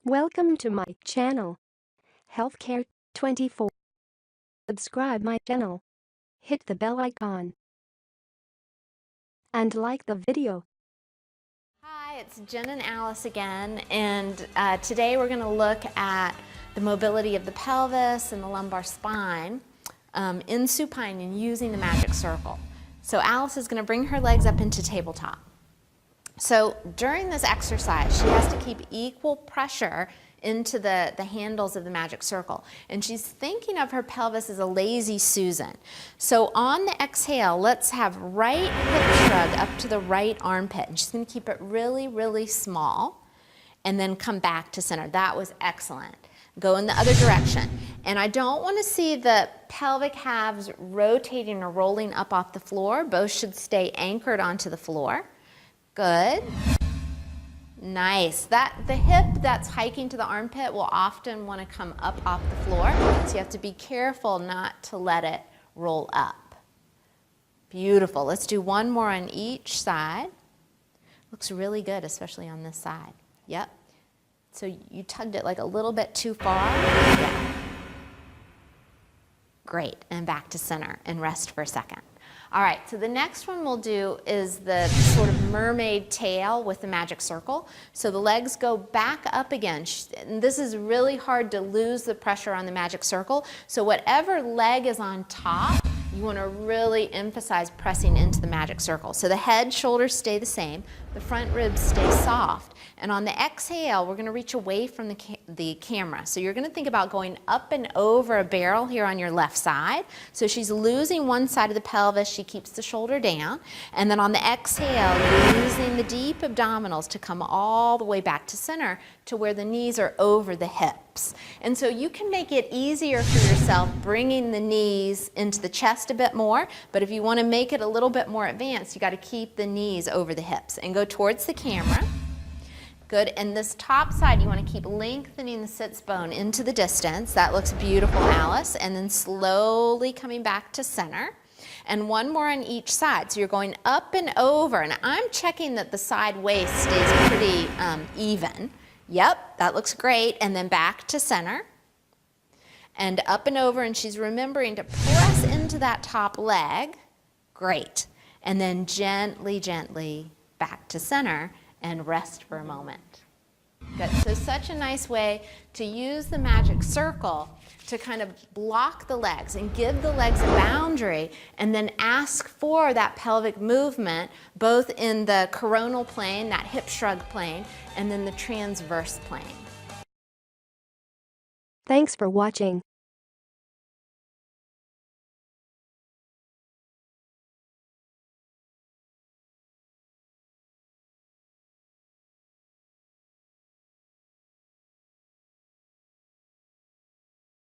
Welcome to my channel, Healthcare 24. Subscribe my channel, hit the bell icon, and like the video. Hi, it's Jen and Alice again, and today we're going to look at the mobility of the pelvis and the lumbar spine in supine and using the magic circle. So Alice is going to bring her legs up into tabletop. So during this exercise, she has to keep equal pressure into the handles of the magic circle. And she's thinking of her pelvis as a lazy Susan. So on the exhale, let's have right hip shrug up to the right armpit. And she's going to keep it really, really small and then come back to center. That was excellent. Go in the other direction. And I don't want to see the pelvic halves rotating or rolling up off the floor. Both should stay anchored onto the floor. Good. Nice. The hip that's hiking to the armpit will often want to come up off the floor, so you have to be careful not to let it roll up. Beautiful. Let's do one more on each side. Looks really good, especially on this side. Yep. So you tugged it like a little bit too far. Yeah. Great. And back to center and rest for a second. All right, so the next one we'll do is the sort of mermaid tail with the magic circle. So the legs go back up again. And this is really hard to lose the pressure on the magic circle. So whatever leg is on top, you want to really emphasize pressing into the magic circle. So the head, shoulders stay the same. The front ribs stay soft. And on the exhale, we're going to reach away from the camera. So you're going to think about going up and over a barrel here on your left side. So she's losing one side of the pelvis. She keeps the shoulder down. And then on the exhale, you're using the deep abdominals to come all the way back to center to where the knees are over the hips. And so you can make it easier for yourself bringing the knees into the chest a bit more. But if you want to make it a little bit more advanced, you got to keep the knees over the hips and go towards the camera. Good, and this top side, you want to keep lengthening the sits bone into the distance. That looks beautiful, Alice. And then slowly coming back to center. And one more on each side. So you're going up and over. And I'm checking that the side waist stays pretty even. Yep, that looks great. And then back to center. And up and over. And she's remembering to press into that top leg. Great. And then gently, gently back to center. And rest for a moment. Good. So such a nice way to use the magic circle to kind of block the legs and give the legs a boundary and then ask for that pelvic movement both in the coronal plane, that hip shrug plane, and then the transverse plane. Thanks for watching.